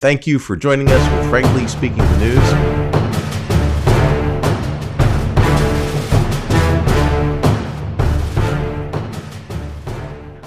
Thank you for joining us with Frankly Speaking the News.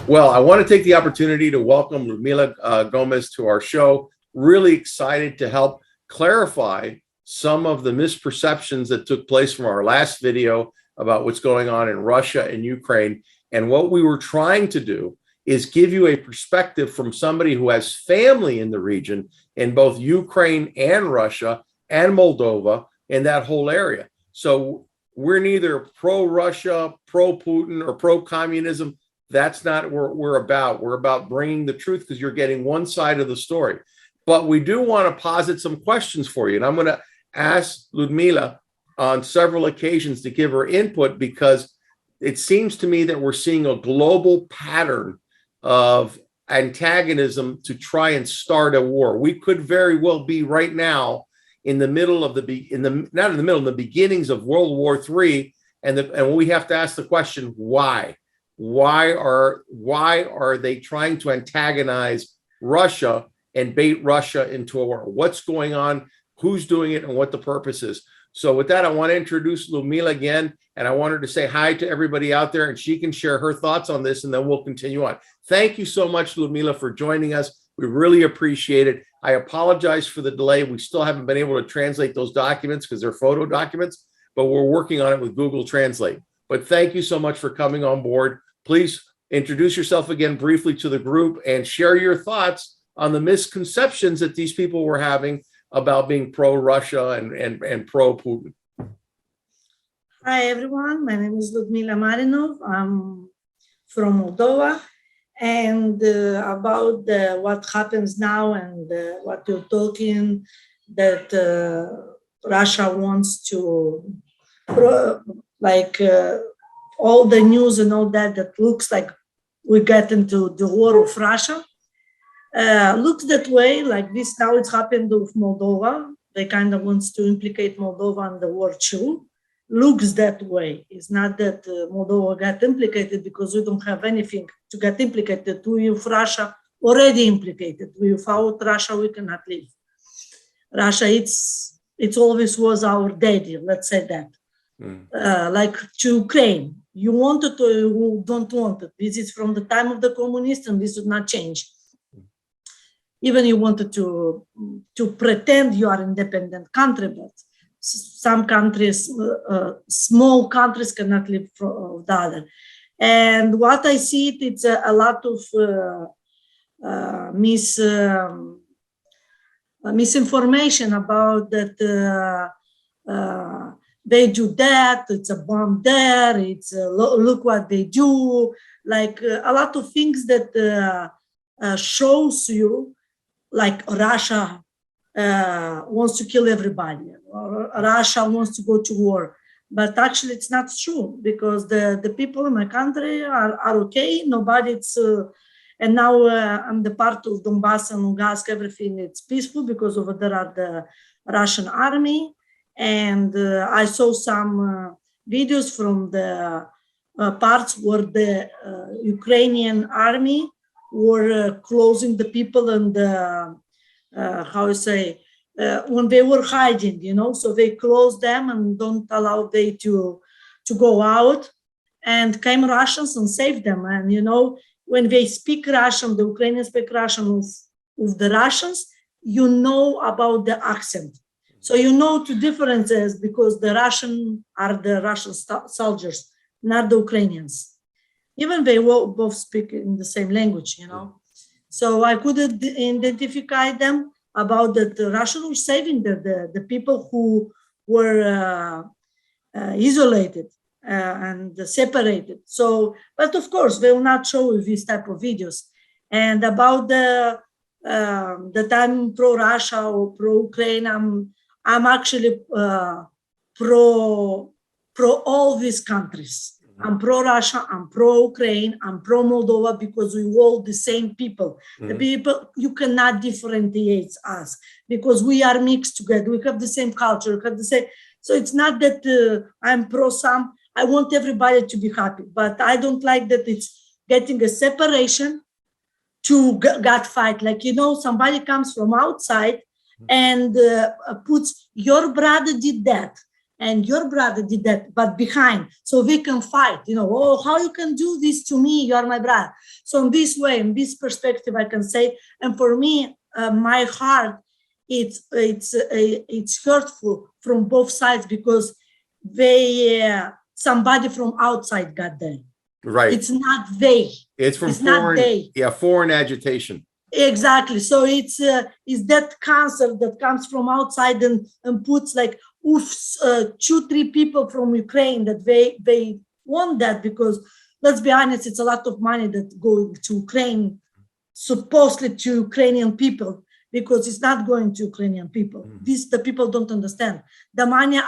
Well, I want to take the opportunity to welcome Ludmila Gomez to our show. Really excited to help clarify some of the misperceptions that took place from our last video about what's going on in Russia and Ukraine. And what we were trying to do is give you a perspective from somebody who has family in the region in both Ukraine and Russia and Moldova and that whole area. So we're neither pro-Russia, pro-Putin, or pro-communism. That's not what we're about. We're about bringing the truth because you're getting one side of the story. But we do want to posit some questions for you. And I'm going to ask Ludmila on several occasions to give her input because it seems to me that we're seeing a global pattern of antagonism to try and start a war. We could very well be right now in the middle of the beginnings of World War III, and we have to ask the question, why? Why are they trying to antagonize Russia and bait Russia into a war? What's going on? Who's doing it, and what the purpose is? So with that, I want to introduce Ludmila again, and I want her to say hi to everybody out there, and she can share her thoughts on this, and then we'll continue on. Thank you so much, Ludmila, for joining us. We really appreciate it. I apologize for the delay. We still haven't been able to translate those documents because they're photo documents, but we're working on it with Google Translate. But thank you so much for coming on board. Please introduce yourself again briefly to the group and share your thoughts on the misconceptions that these people were having about being pro-Russia and pro-Putin. Hi, everyone. My name is Ludmila Marinov. I'm from Moldova. And about what happens now and what you're talking, that Russia wants to, all the news and all that looks like we get into the war of Russia. Looks that way, like this now it's happened with Moldova. They kind of wants to implicate Moldova in the war too. Looks that way. It's not that Moldova got implicated because we don't have anything to get implicated. With Russia already implicated. Without Russia, we cannot live. Russia, it always was our daddy, let's say that. Like to Ukraine, you want it or you don't want it. This is from the time of the communists, and this would not change. Even you wanted to pretend you are independent country, but some countries, small countries cannot live from the other. And what I see, it's a lot of misinformation about that they do that, it's a bomb there, it's look what they do, like a lot of things that shows you like Russia wants to kill everybody, or Russia wants to go to war. But actually it's not true, because the people in my country are okay. Nobody's, and now I'm the part of Donbass and Lugansk, everything it's peaceful because over there are the Russian army. And I saw some videos from the parts where the Ukrainian army were closing the people and when they were hiding, so they closed them and don't allow them to go out, and came Russians and saved them. And, when they speak Russian, the Ukrainians speak Russian with the Russians, about the accent. So two differences, because the Russian are the Russian soldiers, not the Ukrainians. Even they both speak in the same language, So I could identify them about that the Russians were saving the people who were isolated and separated. So, but of course, they will not show this type of videos. And about that I'm pro-Russia or pro-Ukraine, I'm actually pro all these countries. I'm pro-Russia, I'm pro-Ukraine, I'm pro-Moldova, because we all the same people. The people, you cannot differentiate us because we are mixed together. We have the same culture, we have the same. So it's not that I'm pro some. I want everybody to be happy, but I don't like that it's getting a separation got fight. Like, somebody comes from outside and puts your brother did that and your brother did that, but behind, so we can fight. Oh, how you can do this to me? You are my brother. So in this way, in this perspective, I can say, and for me, my heart, it's hurtful from both sides because somebody from outside got there. Right. It's not they. It's from Not foreign. they. Yeah, foreign agitation. Exactly. So it's that cancer that comes from outside and puts like 2-3 people from Ukraine that they want that, because let's be honest, it's a lot of money that going to Ukraine, supposedly to Ukrainian people, because it's not going to Ukrainian people. The people don't understand. The money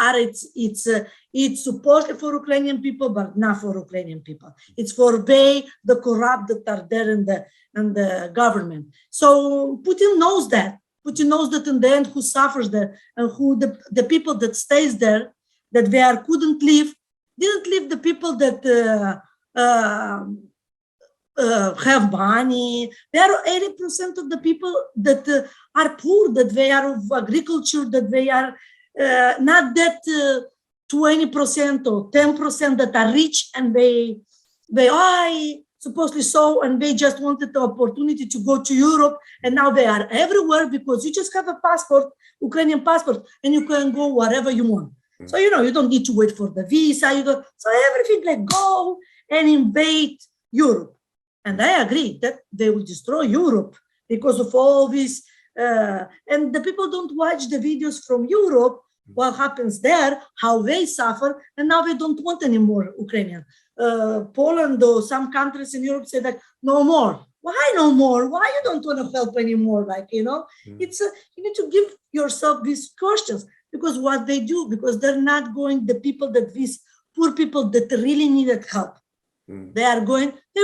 it's supposedly for Ukrainian people, but not for Ukrainian people. It's for the corrupt that are there in the government. So Putin knows that. Putin knows that in the end, who suffers there and who the people that stays there, that they didn't leave the people that have money. There are 80% of the people that are poor, that they are of agriculture, that they are not that 20% or 10% that are rich, and they supposedly so, and they just wanted the opportunity to go to Europe, and now they are everywhere because you just have a passport, Ukrainian passport, and you can go wherever you want. So you don't need to wait for the visa. So everything like go and invade Europe. And I agree that they will destroy Europe because of all this. And the people don't watch the videos from Europe, what happens there, how they suffer, and now they don't want any more Ukrainian. Poland or some countries in Europe say that no more. Why no more? Why you don't want to help anymore? It's you need to give yourself these questions, because what they do, because they're not going the people that these poor people that really needed help. They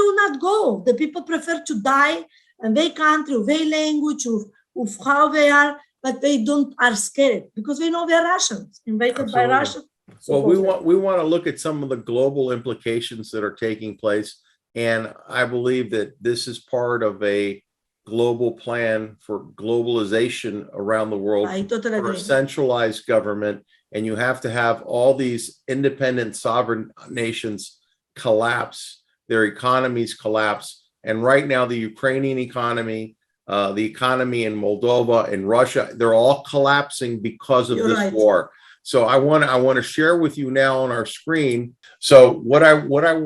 will not go. The people prefer to die in their country, of their language, of how they are, but they are scared because they know they're Russians, invaded by Russia. Well, we want to look at some of the global implications that are taking place, and I believe that this is part of a global plan for globalization around the world. I totally agree. For a centralized government, and you have to have all these independent sovereign nations collapse, their economies collapse, and right now the Ukrainian economy, the economy in Moldova and Russia, they're all collapsing because of this war. So I want to share with you now on our screen. So what I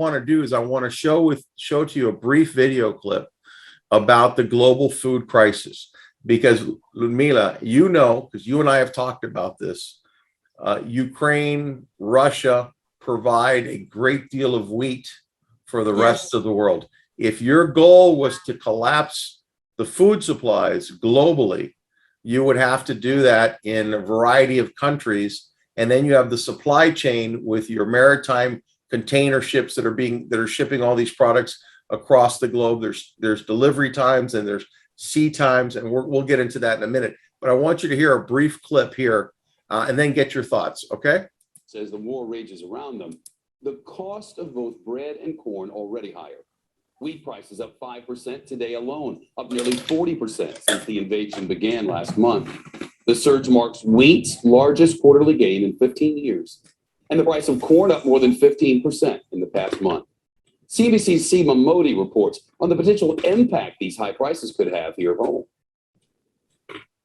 want to do is I want to show to you a brief video clip about the global food crisis, because Ludmila, because you and I have talked about this, Ukraine, Russia provide a great deal of wheat for the rest of the world. If your goal was to collapse the food supplies globally, you would have to do that in a variety of countries. And then you have the supply chain with your maritime container ships that are shipping all these products across the globe. There's delivery times and there's sea times, and we'll get into that in a minute. But I want you to hear a brief clip here and then get your thoughts, okay? As the war rages around them, the cost of both bread and corn already higher. Wheat prices up 5% today alone, up nearly 40% since the invasion began last month. The surge marks wheat's largest quarterly gain in 15 years, and the price of corn up more than 15% in the past month. CNBC's Seema Modi reports on the potential impact these high prices could have here at home.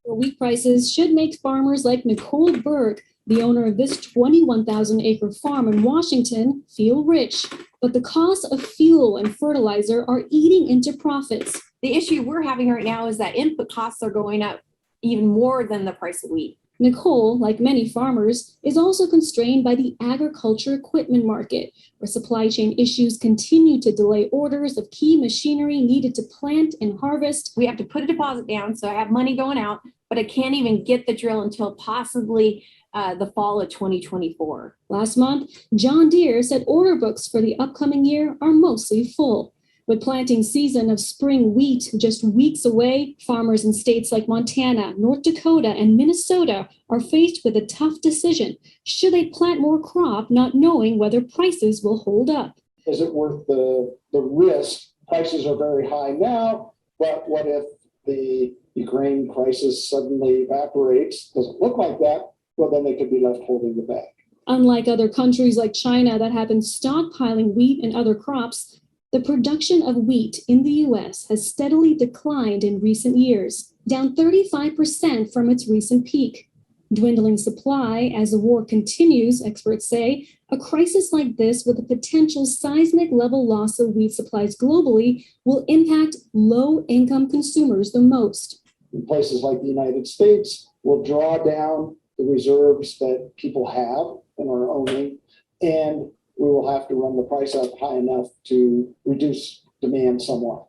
Wheat prices should make farmers like Nicole Berg, the owner of this 21,000-acre farm in Washington, feel rich. But the costs of fuel and fertilizer are eating into profits. The issue we're having right now is that input costs are going up even more than the price of wheat. Nicole, like many farmers, is also constrained by the agriculture equipment market, where supply chain issues continue to delay orders of key machinery needed to plant and harvest. We have to put a deposit down, so I have money going out, but I can't even get the drill until possibly the fall of 2024. Last month, John Deere said order books for the upcoming year are mostly full. With planting season of spring wheat just weeks away, farmers in states like Montana, North Dakota, and Minnesota are faced with a tough decision. Should they plant more crop, not knowing whether prices will hold up? Is it worth the risk? Prices are very high now. But what if the Ukraine crisis suddenly evaporates? Doesn't look like that. Well, then they could be left holding the bag. Unlike other countries like China that have been stockpiling wheat and other crops, the production of wheat in the U.S. has steadily declined in recent years, down 35% from its recent peak. Dwindling supply as the war continues, experts say, a crisis like this with a potential seismic level loss of wheat supplies globally will impact low-income consumers the most. In places like the United States, we'll draw down the reserves that people have and are owning, and we will have to run the price up high enough to reduce demand somewhat.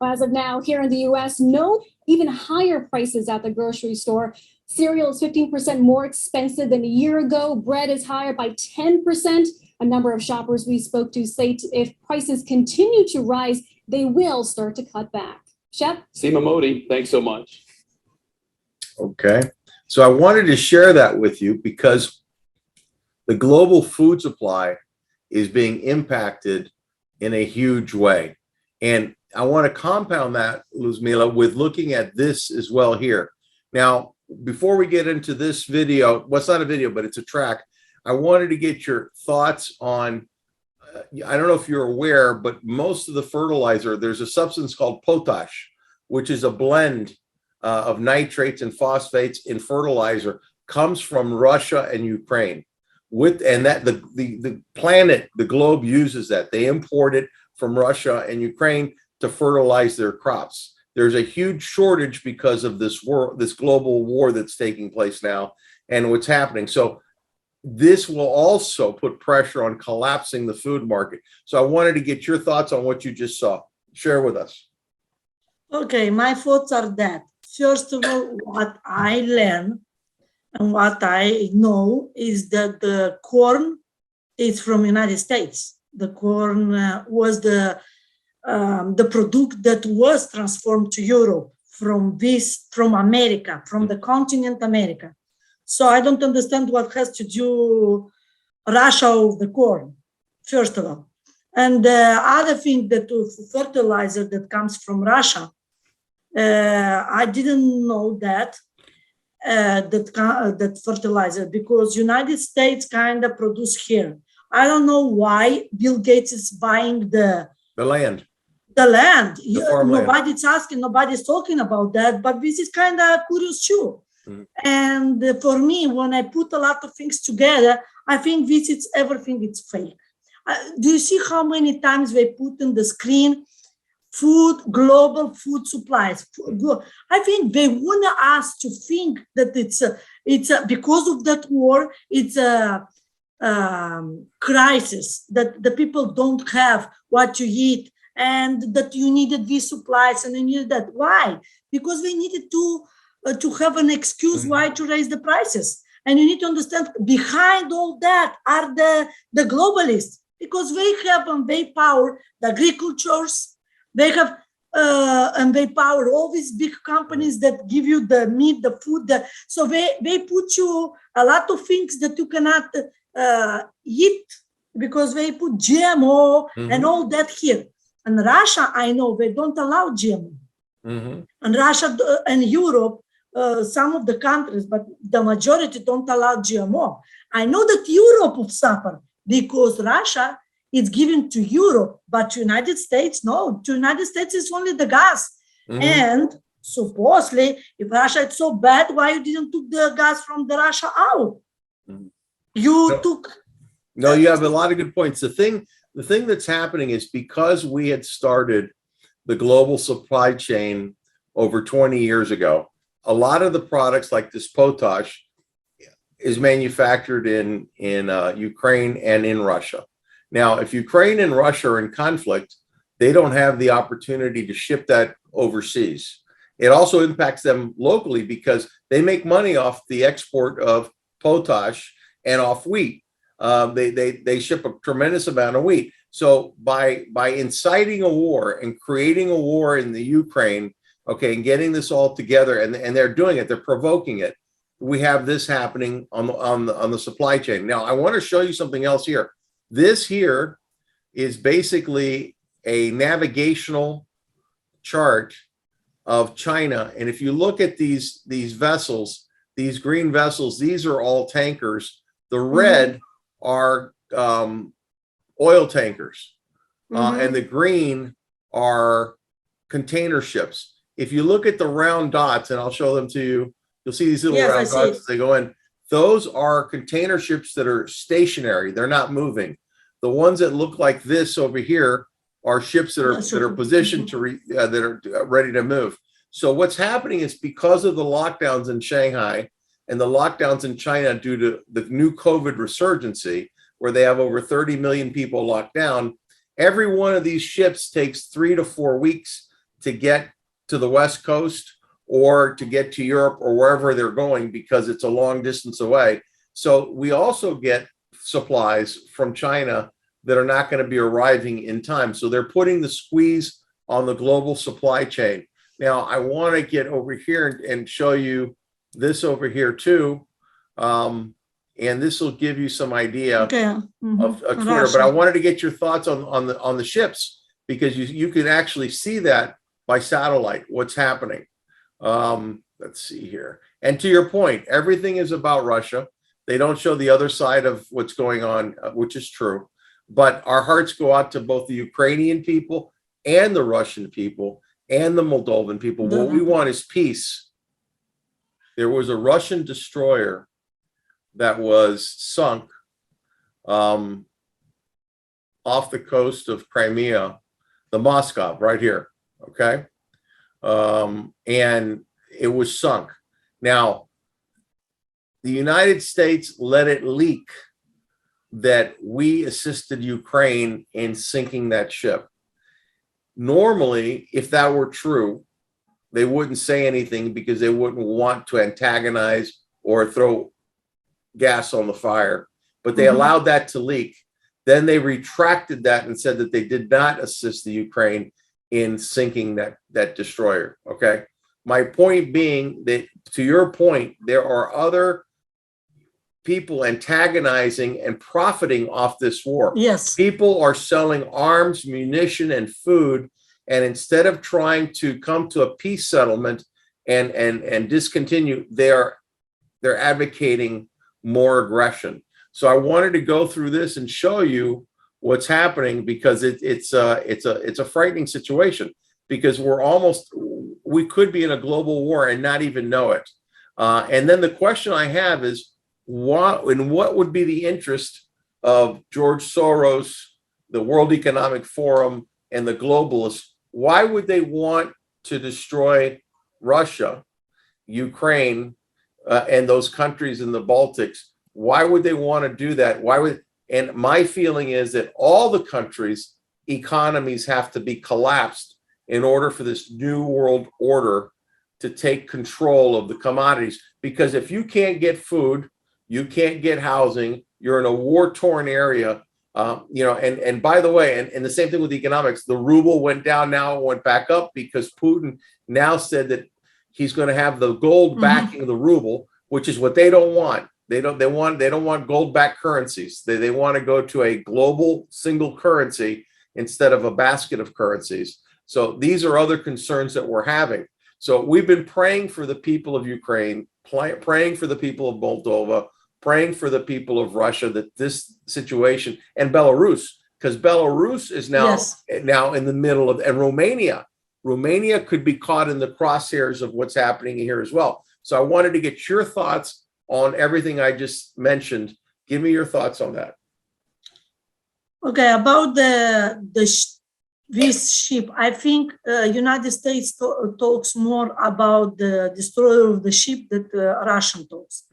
As of now, here in the U.S., no even higher prices at the grocery store. Cereal is 15% more expensive than a year ago. Bread is higher by 10%. A number of shoppers we spoke to say if prices continue to rise, they will start to cut back. Shep? Seema Modi, thanks so much. Okay. So I wanted to share that with you because the global food supply is being impacted in a huge way. And I want to compound that, Ludmila, with looking at this as well here. Now, before we get into this video, well, it's not a video, but it's a track. I wanted to get your thoughts on, I don't know if you're aware, but most of the fertilizer, there's a substance called potash, which is a blend of nitrates and phosphates in fertilizer, comes from Russia and Ukraine. And that the planet, the globe uses that. They import it from Russia and Ukraine to fertilize their crops. There's a huge shortage because of this global war that's taking place now and what's happening. So this will also put pressure on collapsing the food market. So I wanted to get your thoughts on what you just saw. Share with us. Okay, my thoughts are that, first of all, what I learned and what I know is that the corn is from United States. The corn was the product that was transformed to Europe from America, from the continent America. So I don't understand what has to do Russia with the corn, first of all. And the other thing that fertilizer that comes from Russia, I didn't know that fertilizer, because United States kind of produce here. I don't know why Bill Gates is buying the land. Nobody's asking, nobody's talking about that, but this is kind of curious too. Mm-hmm. And for me, when I put a lot of things together, I think this is everything. It's fake. Do you see how many times they put on the screen global food supplies? I think they want us to think that it's because of that war, it's a crisis, that the people don't have what to eat, and that you needed these supplies and you needed that. Why? Because they needed to have an excuse why to raise the prices. And you need to understand behind all that are the globalists, because they have and they power the agricultures. They have and they power all these big companies that give you the meat, the food. So they put you a lot of things that you cannot eat because they put GMO and all that here. And Russia, I know they don't allow GMO. And Russia and Europe, some of the countries, but the majority don't allow GMO. I know that Europe will suffer because Russia is given to Europe, but United States, no. To United States is only the gas. And supposedly, if Russia is so bad, why you didn't took the gas from the Russia out? You have a lot of good points. The thing that's happening is because we had started the global supply chain over 20 years ago, a lot of the products like this potash is manufactured in Ukraine and in Russia. Now, if Ukraine and Russia are in conflict, they don't have the opportunity to ship that overseas. It also impacts them locally because they make money off the export of potash and off wheat. They ship a tremendous amount of wheat. So by inciting a war and creating a war in the Ukraine, okay, and getting this all together, and they're doing it, they're provoking it. We have this happening on the supply chain. Now, I want to show you something else here. This here is basically a navigational chart of China. And if you look at these vessels, these green vessels, these are all tankers. The red are oil tankers, and the green are container ships. If you look at the round dots, and I'll show them to you, you'll see these little round dots as they go in. Those are container ships that are stationary. They're not moving. The ones that look like this over here are ships that are positioned to that are ready to move. So what's happening is because of the lockdowns in Shanghai and the lockdowns in China due to the new COVID resurgency, where they have over 30 million people locked down, every one of these ships takes 3 to 4 weeks to get to the West Coast or to get to Europe or wherever they're going, because it's a long distance away. So we also get supplies from China that are not going to be arriving in time. So they're putting the squeeze on the global supply chain. Now, I want to get over here and show you this over here too. And this will give you some idea of Twitter. But I wanted to get your thoughts on the ships, because you can actually see that by satellite, what's happening. Let's see here. And to your point, everything is about Russia. They don't show the other side of what's going on, which is true. But our hearts go out to both the Ukrainian people and the Russian people and the Moldovan people. What we want is peace. There was a Russian destroyer that was sunk off the coast of Crimea, the Moscow, right here, okay? And it was sunk. Now, the United States let it leak that we assisted Ukraine in sinking that ship. Normally, if that were true, they wouldn't say anything because they wouldn't want to antagonize or throw gas on the fire, but they allowed that to leak. Then they retracted that and said that they did not assist the Ukraine in sinking that destroyer, okay? My point being that, to your point, there are other people antagonizing and profiting off this war. Yes. People are selling arms, munition, and food, and instead of trying to come to a peace settlement and discontinue, they're advocating more aggression. So I wanted to go through this and show you what's happening, because it's a frightening situation, because we could be in a global war and not even know it. And then the question I have is, what would be the interest of George Soros, the World Economic Forum, and the globalists? Why would they want to destroy Russia, Ukraine, and those countries in the Baltics? Why would they want to do that? And my feeling is that all the countries' economies have to be collapsed in order for this new world order to take control of the commodities. Because if you can't get food, you can't get housing, you're in a war-torn area, and by the way, and the same thing with economics, the ruble went down, now it went back up because Putin now said that he's going to have the gold backing the ruble, which is what they don't want. They don't want gold-backed currencies. They want to go to a global single currency instead of a basket of currencies. So these are other concerns that we're having. So we've been praying for the people of Ukraine, praying for the people of Moldova, praying for the people of Russia, that this situation, and Belarus, because Belarus is now in the middle of, and Romania could be caught in the crosshairs of what's happening here as well. So I wanted to get your thoughts on everything I just mentioned. Give me your thoughts on that. Okay, about this ship, I think United States talks more about the destroyer of the ship that Russian talks.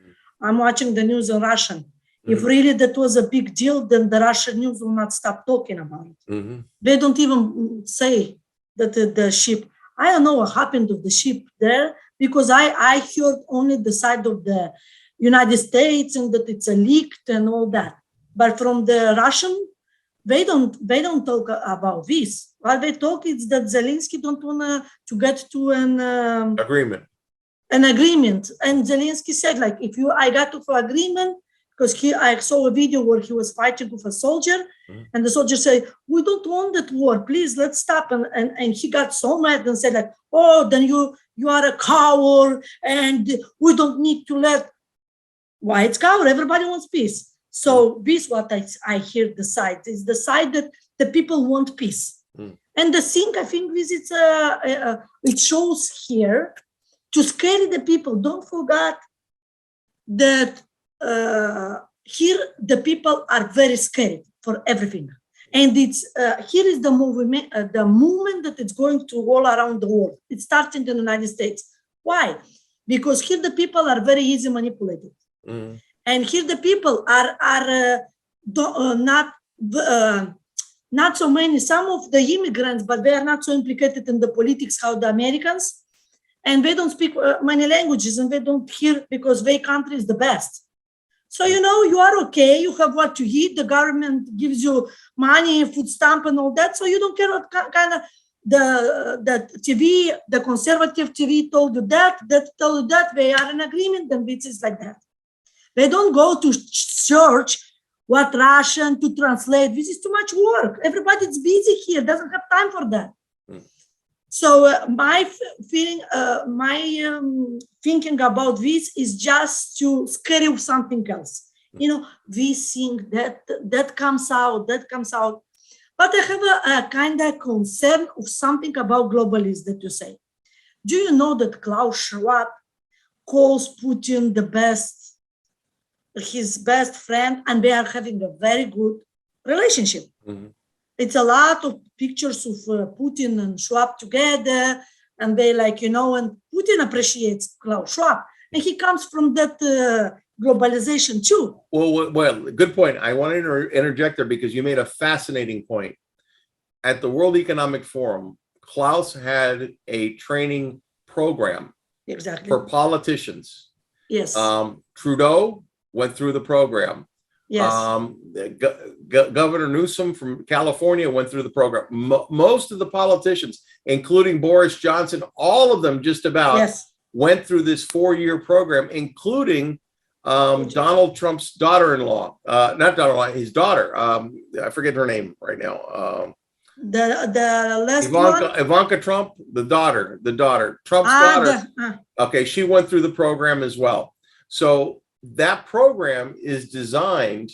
I'm watching the news in Russian. If really that was a big deal, then the Russian news will not stop talking about it. They don't even say that the ship, I don't know what happened to the ship there, because I heard only the side of the United States and that it's a leaked and all that. But from the Russian, they don't talk about this. What they talk is that Zelensky don't want to get to an agreement. And Zelensky said, like, I got to an agreement, because I saw a video where he was fighting with a soldier, and the soldier said, "We don't want that war. Please, let's stop." And he got so mad and said, like, "Oh, then you are a coward, and we don't need to let." Why it's coward? Everybody wants peace. So this what I hear the side is the side that the people want peace. And the thing I think this is it shows here to scare the people. Don't forget that here the people are very scared for everything, and it's here is the movement that it's going to all around the world. It starts in the United States. Why? Because here the people are very easy manipulated, and here the people are not so many. Some of the immigrants, but they are not so implicated in the politics how the Americans, and they don't speak many languages, and they don't hear because their country is the best. So, you are okay. You have what to eat. The government gives you money, food stamp and all that. So you don't care what kind of the TV, the conservative TV told you that told you that. They are in agreement, and it is like that. They don't go to church, what Russian to translate. This is too much work. Everybody's busy here, doesn't have time for that. So my feeling, thinking about this is just to scare you with something else. This thing that comes out. But I have a kind of concern of something about globalism that you say. Do you know that Klaus Schwab calls Putin his best friend, and they are having a very good relationship? It's a lot of pictures of Putin and Schwab together, and they and Putin appreciates Klaus Schwab, and he comes from that globalization too. Well, good point. I want to interject there because you made a fascinating point. At the World Economic Forum, Klaus had a training program for politicians. Yes. Trudeau went through the program. Yes. Governor Newsom from California went through the program. Most of the politicians, including Boris Johnson, all of them just about went through this 4-year program, including Donald Trump's daughter-in-law, not daughter-in-law, his daughter. I forget her name right now. The last one? Ivanka Trump, the daughter, Trump's daughter. Okay, she went through the program as well. So that program is designed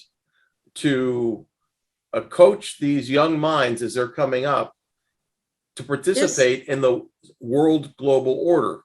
to coach these young minds as they're coming up to participate in the world global order.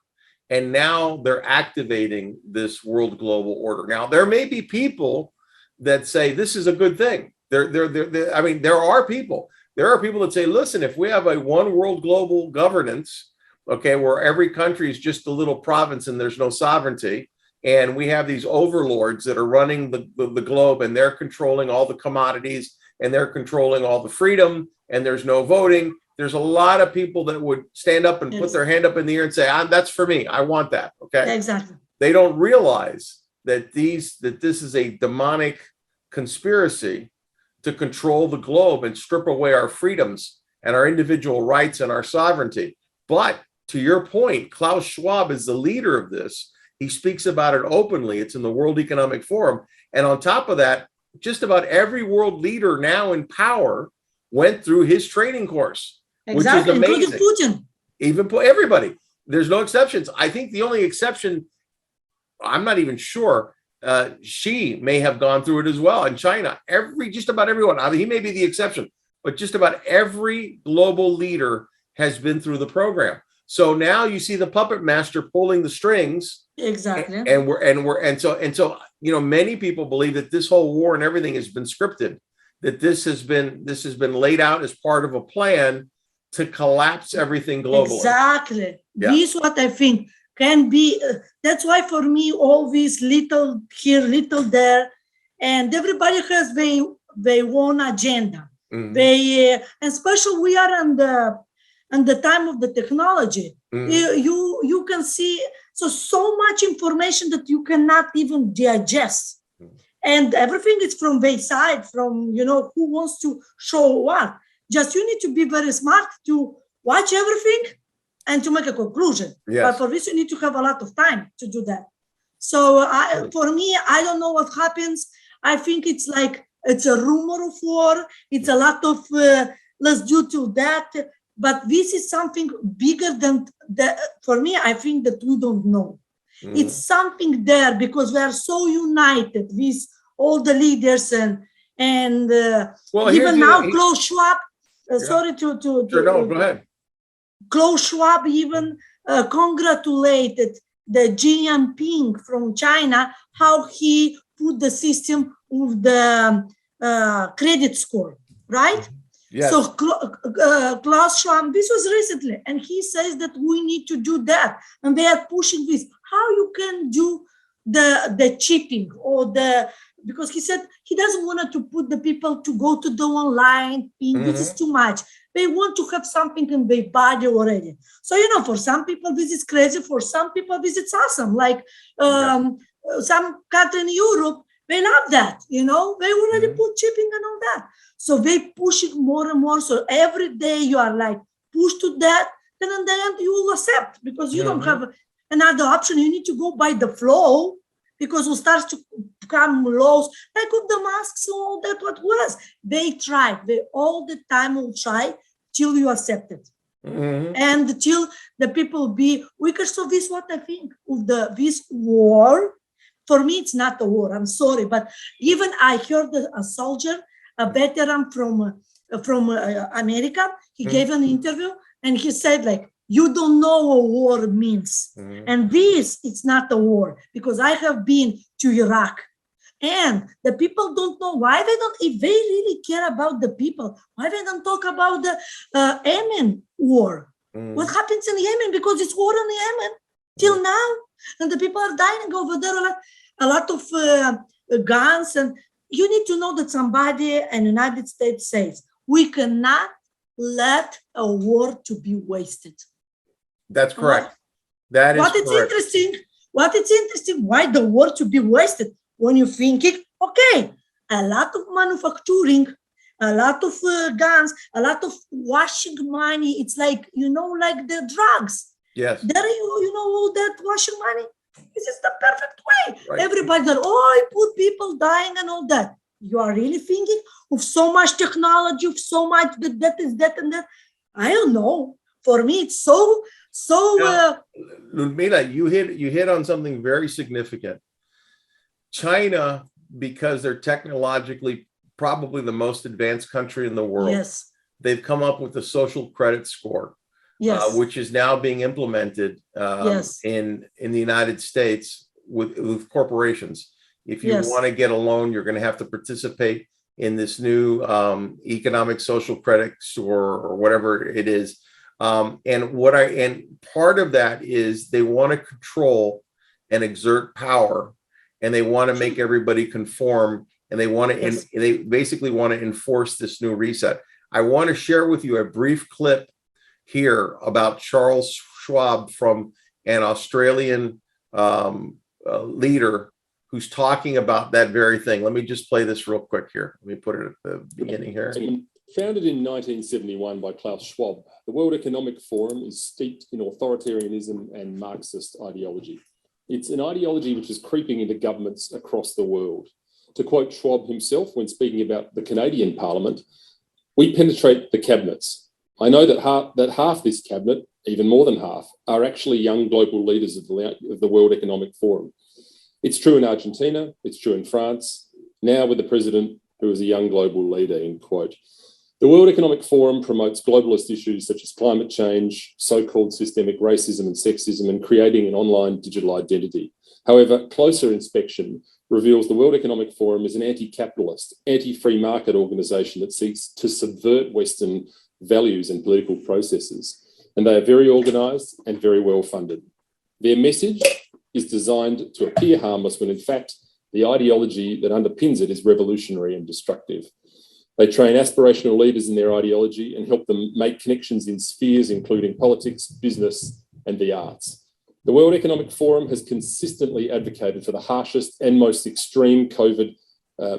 And now they're activating this world global order. Now, there may be people that say this is a good thing. There are people that say, listen, if we have a one world global governance, okay, where every country is just a little province and there's no sovereignty, and we have these overlords that are running the globe, and they're controlling all the commodities, and they're controlling all the freedom, and there's no voting. There's a lot of people that would stand up and put their hand up in the air and say, that's for me. I want that. Okay. Exactly. They don't realize that this is a demonic conspiracy to control the globe and strip away our freedoms and our individual rights and our sovereignty. But to your point, Klaus Schwab is the leader of this. He speaks about it openly. It's in the World Economic Forum. And on top of that, just about every world leader now in power went through his training course, exactly, which is amazing. Including Putin. Even everybody. There's no exceptions. I think the only exception, I'm not even sure, Xi may have gone through it as well in China. Just about everyone. I mean, he may be the exception, but just about every global leader has been through the program. So now you see the puppet master pulling the strings. Exactly. And so many people believe that this whole war and everything has been scripted, that this has been laid out as part of a plan to collapse everything globally. Exactly. Yeah. This is what I think can be. That's why for me, all these little here, little there, and everybody has their own agenda. Mm-hmm. And especially we are on the time of the technology. Mm-hmm. You can see so much information that you cannot even digest. Mm-hmm. And everything is from their side, from who wants to show what. Just you need to be very smart to watch everything and to make a conclusion. Yes. But for this, you need to have a lot of time to do that. So for me, I don't know what happens. I think it's like, it's a rumor of war. It's a lot of, let's do to that. But this is something bigger than that. For me, I think that we don't know. It's something there because we are so united with all the leaders and Well, even now Klaus Schwab, sorry to sure, no, go ahead. Klaus Schwab even congratulated the Xi Jinping from China, how he put the system of the credit score, right? Yes. So Klaus Schwab, this was recently, and he says that we need to do that, and they are pushing this. How you can do the chipping or the, because he said he doesn't want to put the people to go to the online thing. This is too much. They want to have something in their body already. So, you know, for some people, this is crazy. For some people, this is awesome. Like some country in Europe, they love that, you know, they already put chipping and all that. So they pushing more and more. So every day you are like pushed to that, then in the end you will accept because you don't have another option. You need to go by the flow because it starts to become laws, like with the masks and all that, what was. They try, they all the time will try till you accept it. And till the people be weaker. So this is what I think of this war. For me, it's not a war, I'm sorry. But even I heard a soldier, a veteran from America, he gave an interview and he said like, you don't know what war means. And this, it's not a war because I have been to Iraq and the people don't know why they don't, if they really care about the people, why they don't talk about the Yemen war. What happens in Yemen? Because it's war in Yemen till now. And the people are dying over there, a lot of guns. And you need to know that somebody in the United States says, we cannot let a war to be wasted. That's correct. That is correct. What it's interesting, why the war to be wasted? When you think it, okay, a lot of manufacturing, a lot of guns, a lot of washing money. It's like, you know, like the drugs. Yes. There you know all that washing money. This is the perfect way. Right. Everybody said, oh, I put people dying and all that. You are really thinking of so much technology, of so much that is that and that. I don't know. For me, it's so. Ludmila, you hit on something very significant. China, because they're technologically probably the most advanced country in the world. Yes. They've come up with a social credit score. Yes. Which is now being implemented in the United States with corporations. If you want to get a loan, you're going to have to participate in this new economic social credit score or whatever it is. And part of that is they want to control and exert power, and they want to make everybody conform, and they want to they basically want to enforce this new reset. I want to share with you a brief clip here about Charles Schwab from an Australian leader who's talking about that very thing. Let me just play this real quick here. Let me put it at the beginning here. Founded in 1971 by Klaus Schwab, the World Economic Forum is steeped in authoritarianism and Marxist ideology. It's an ideology which is creeping into governments across the world. To quote Schwab himself when speaking about the Canadian Parliament, we penetrate the cabinets. I know that half this cabinet, even more than half, are actually young global leaders of the World Economic Forum. It's true in Argentina, it's true in France, now with the president who is a young global leader, end quote. The World Economic Forum promotes globalist issues such as climate change, so-called systemic racism and sexism, and creating an online digital identity. However, closer inspection reveals the World Economic Forum is an anti-capitalist, anti-free market organisation that seeks to subvert Western values and political processes. And they are very organised and very well funded. Their message is designed to appear harmless when in fact the ideology that underpins it is revolutionary and destructive. They train aspirational leaders in their ideology and help them make connections in spheres including politics, business, and the arts. The World Economic Forum has consistently advocated for the harshest and most extreme COVID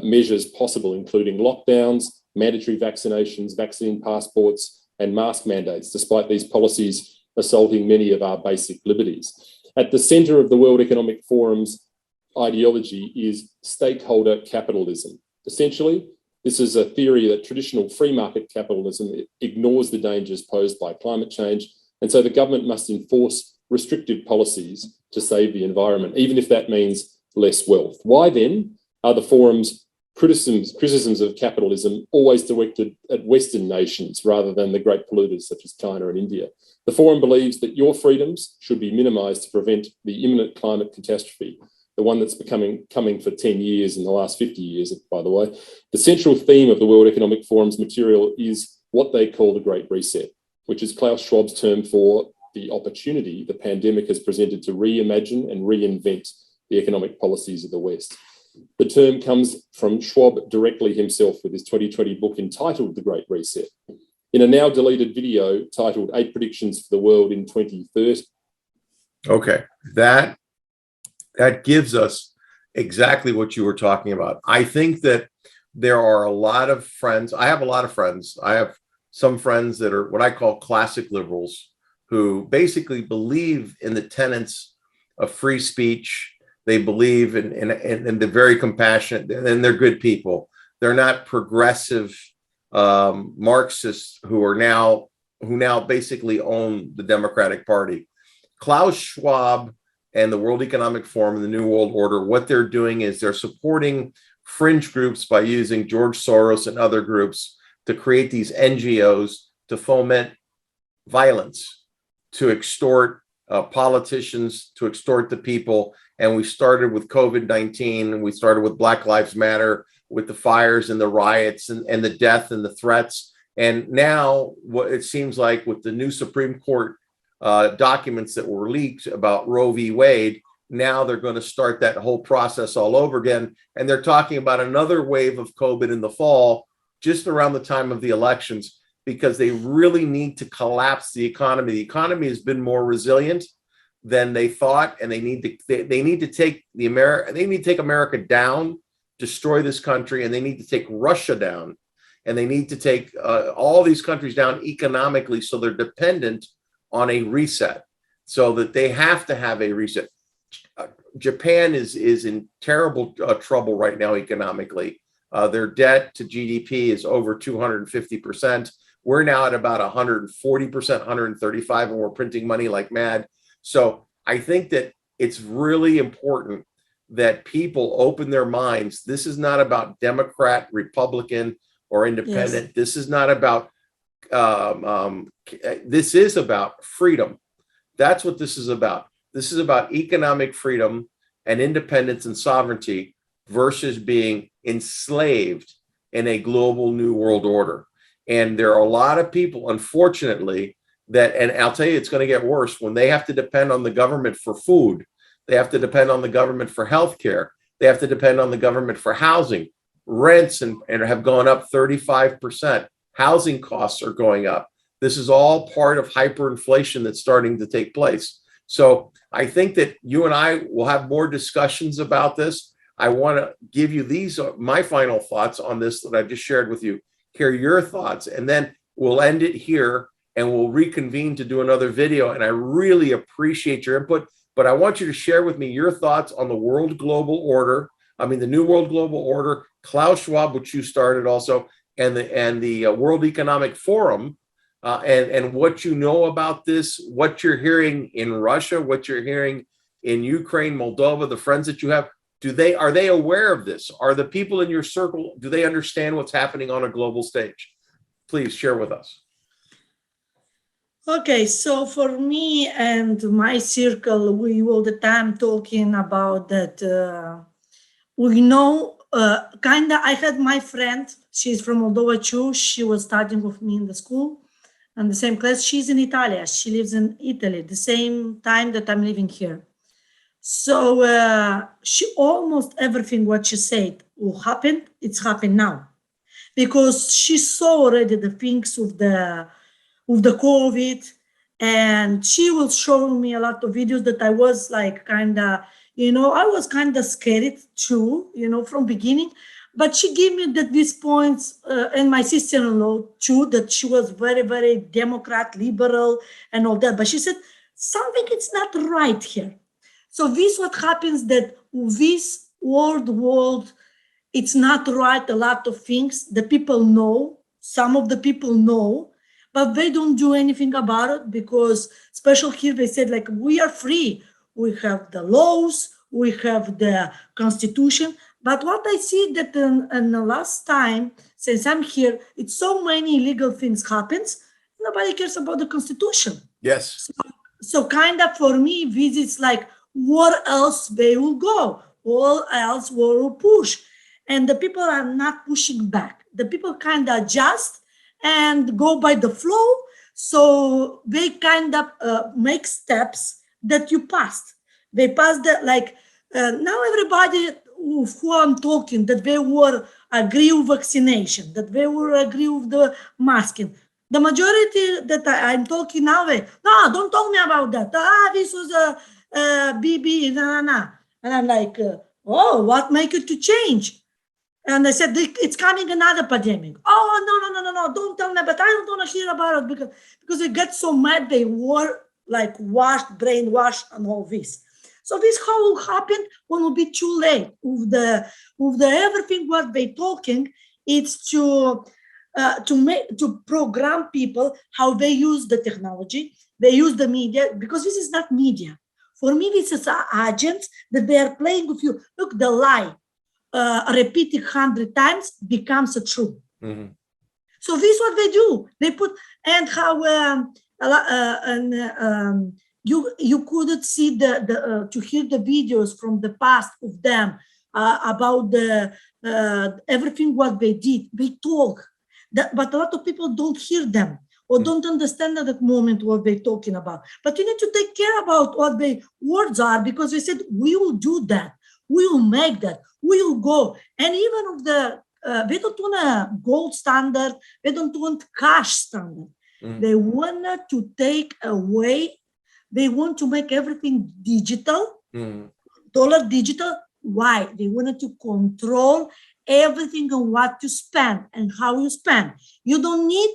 measures possible, including lockdowns, mandatory vaccinations, vaccine passports, and mask mandates, despite these policies assaulting many of our basic liberties. At the centre of the World Economic Forum's ideology is stakeholder capitalism. Essentially, this is a theory that traditional free market capitalism ignores the dangers posed by climate change, and so the government must enforce restrictive policies to save the environment, even if that means less wealth. Why then are the forum's criticisms of capitalism always directed at Western nations rather than the great polluters such as China and India? The forum believes that your freedoms should be minimised to prevent the imminent climate catastrophe, the one that's coming for 10 years in the last 50 years, by the way. The central theme of the World Economic Forum's material is what they call the Great Reset, which is Klaus Schwab's term for the opportunity the pandemic has presented to reimagine and reinvent the economic policies of the West. The term comes from Schwab directly himself with his 2020 book entitled The Great Reset. In a now deleted video titled 8 Predictions for the World in 2030. Okay, that gives us exactly what you were talking about. I think that there are a lot of friends. I have a lot of friends. I have some friends that are what I call classic liberals who basically believe in the tenets of free speech. They believe in the very compassionate, and they're good people. They're not progressive Marxists who now basically own the Democratic Party. Klaus Schwab and the World Economic Forum and the New World Order, what they're doing is they're supporting fringe groups by using George Soros and other groups to create these NGOs to foment violence, to extort politicians, to extort the people. And we started with COVID-19, and we started with Black Lives Matter, with the fires and the riots and the death and the threats. And now what it seems like with the new Supreme Court documents that were leaked about Roe v. Wade, now they're going to start that whole process all over again. And they're talking about another wave of COVID in the fall, just around the time of the elections, because they really need to collapse the economy. The economy has been more resilient than they thought, and they need to take America down, destroy this country, and they need to take Russia down, and they need to take all these countries down economically, so they're dependent on a reset, so that they have to have a reset. Japan is in terrible trouble right now economically. Their debt to GDP is over 250%. We're now at about 140%, 135, and we're printing money like mad. So I think that it's really important that people open their minds. This is not about Democrat, Republican, or independent. Yes. This is not about, this is about freedom. That's what this is about. This is about economic freedom and independence and sovereignty versus being enslaved in a global new world order. And there are a lot of people, unfortunately, that, and I'll tell you, it's going to get worse when they have to depend on the government for food. They have to depend on the government for healthcare. They have to depend on the government for housing. Rents and have gone up 35%. Housing costs are going up. This is all part of hyperinflation that's starting to take place. So I think that you and I will have more discussions about this. I want to give you my final thoughts on this that I just shared with you. Hear your thoughts, and then we'll end it here and we'll reconvene to do another video. And I really appreciate your input, but I want you to share with me your thoughts on the World Global Order. I mean, the New World Global Order, Klaus Schwab, which you started also, and the World Economic Forum, and what you know about this, what you're hearing in Russia, what you're hearing in Ukraine, Moldova, the friends that you have. Are they aware of this? Are the people in your circle, do they understand what's happening on a global stage? Please share with us. Okay, so for me and my circle, we all the time talking about that. We know, I had my friend, she's from Moldova too. She was studying with me in the school and the same class. She's in Italy. She lives in Italy, the same time that I'm living here. So she almost everything what she said will happen. It's happened now, because she saw already the things with the COVID, and she was showing me a lot of videos that I was like I was kind of scared too, from beginning. But she gave me these points, and my sister-in-law too, that she was very, very Democrat, liberal, and all that. But she said something is not right here. So this what happens, that this world, it's not right. A lot of things the people know, some of the people know, but they don't do anything about it because, special here, they said, like, we are free. We have the laws, we have the constitution. But what I see that in the last time, since I'm here, it's so many illegal things happens. Nobody cares about the constitution. Yes. So kind of for me, this is like, where else they will go? Where else will push? And the people are not pushing back. The people kind of adjust and go by the flow. So they kind of make steps that you passed. They passed that, like, now everybody who I'm talking, that they were agree with vaccination, that they were agree with the masking. The majority that I'm talking now, no, don't talk me about that. This was a BB, nah. And I'm like, oh, what make it to change? And I said, it's coming another pandemic. Oh, no, don't tell me, but I don't want to hear about it because they get so mad. They were like brainwashed and all this. So this how will happen when it will be too late. With the everything what they talking, it's to program people how they use the technology, they use the media, because this is not media. For me, this is agents that they are playing with you. Look, the lie repeated 100 times becomes a truth. Mm-hmm. So this is what they do. They put, and how you couldn't see to hear the videos from the past of them about the everything what they did. They talk, but a lot of people don't hear them or don't understand at that moment what they're talking about. But you need to take care about what the words are, because they said, we will do that. We will make that. We will go. And even of the, they don't want a gold standard. They don't want cash standard. Mm. They want to take away. They want to make everything digital, dollar digital. Why? They wanted to control everything on what you spend and how you spend. You don't need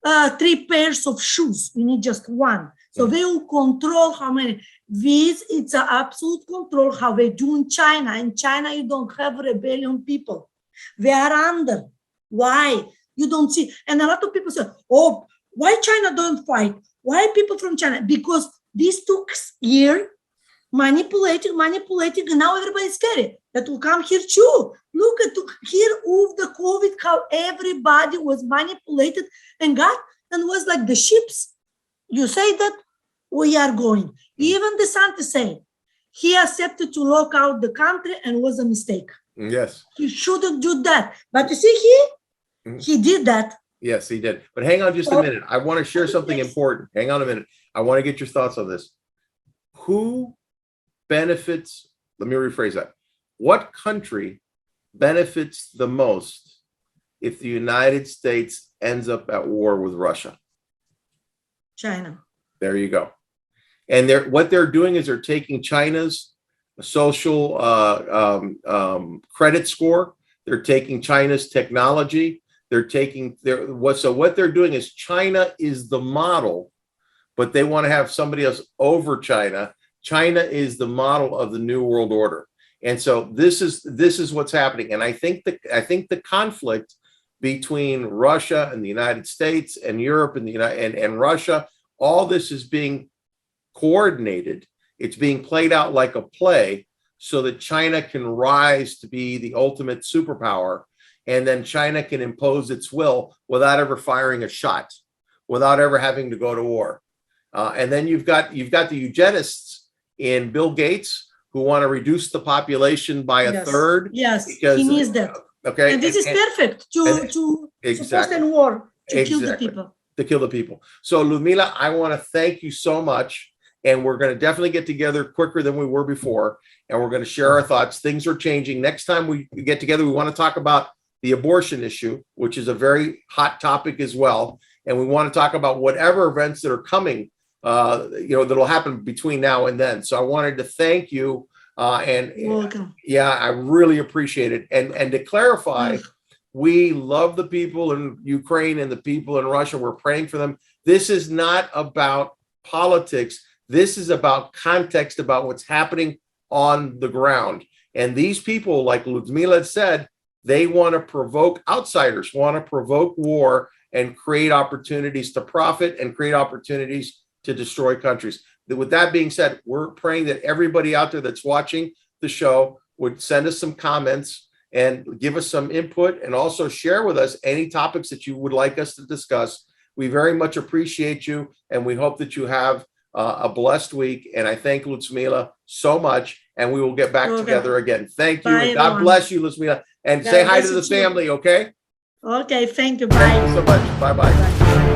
3 pairs of shoes. You need just one. So they will control how many. This, it's an absolute control how they do in China. In China, you don't have rebellion people. They are under. Why? You don't see. And a lot of people say, oh, why China don't fight? Why people from China? Because this took years, manipulating, and now everybody's scared that will come here too. Look at here with the COVID, how everybody was manipulated and was like the ships. You say that we are going. Even DeSantis said he accepted to lock out the country and was a mistake. Yes. He shouldn't do that. But you see, he did that. Yes, he did. But hang on just a minute. I want to share something important. Hang on a minute. I want to get your thoughts on this. Who benefits? Let me rephrase that. What country benefits the most if the United States ends up at war with Russia? China. There you go. And what they're doing is they're taking China's social credit score. They're taking China's technology. They're taking what they're doing is China is the model, but they want to have somebody else over China. China is the model of the New World Order. And so this is what's happening. And I think the conflict between Russia and the United States and Europe and and Russia, all this is being coordinated. It's being played out like a play so that China can rise to be the ultimate superpower. And then China can impose its will without ever firing a shot, without ever having to go to war. And then you've got the eugenists in Bill Gates who want to reduce the population by a third. Yes, because, he needs that. Okay, and this is perfect to support and war to kill the people. To kill the people. So Ludmila, I want to thank you so much. And we're going to definitely get together quicker than we were before. And we're going to share our thoughts. Things are changing. Next time we get together, we want to talk about the abortion issue, which is a very hot topic as well. And we want to talk about whatever events that are coming, that'll happen between now and then. So I wanted to thank you. Welcome. Yeah, I really appreciate it. And to clarify, we love the people in Ukraine and the people in Russia. We're praying for them. This is not about politics. This is about context, about what's happening on the ground. And these people, like Ludmila said, they want to provoke outsiders, want to provoke war and create opportunities to profit and create opportunities to destroy countries. With that being said, we're praying that everybody out there that's watching the show would send us some comments and give us some input, and also share with us any topics that you would like us to discuss. We very much appreciate you, and we hope that you have a blessed week. And I thank Ludmila so much, and we will get back together again. Thank you. Bye, And God everyone. bless you, Ludmila. And God say hi bless to you the too. family, okay? Okay, thank you. Thank Bye. you so much. Bye-bye. Bye.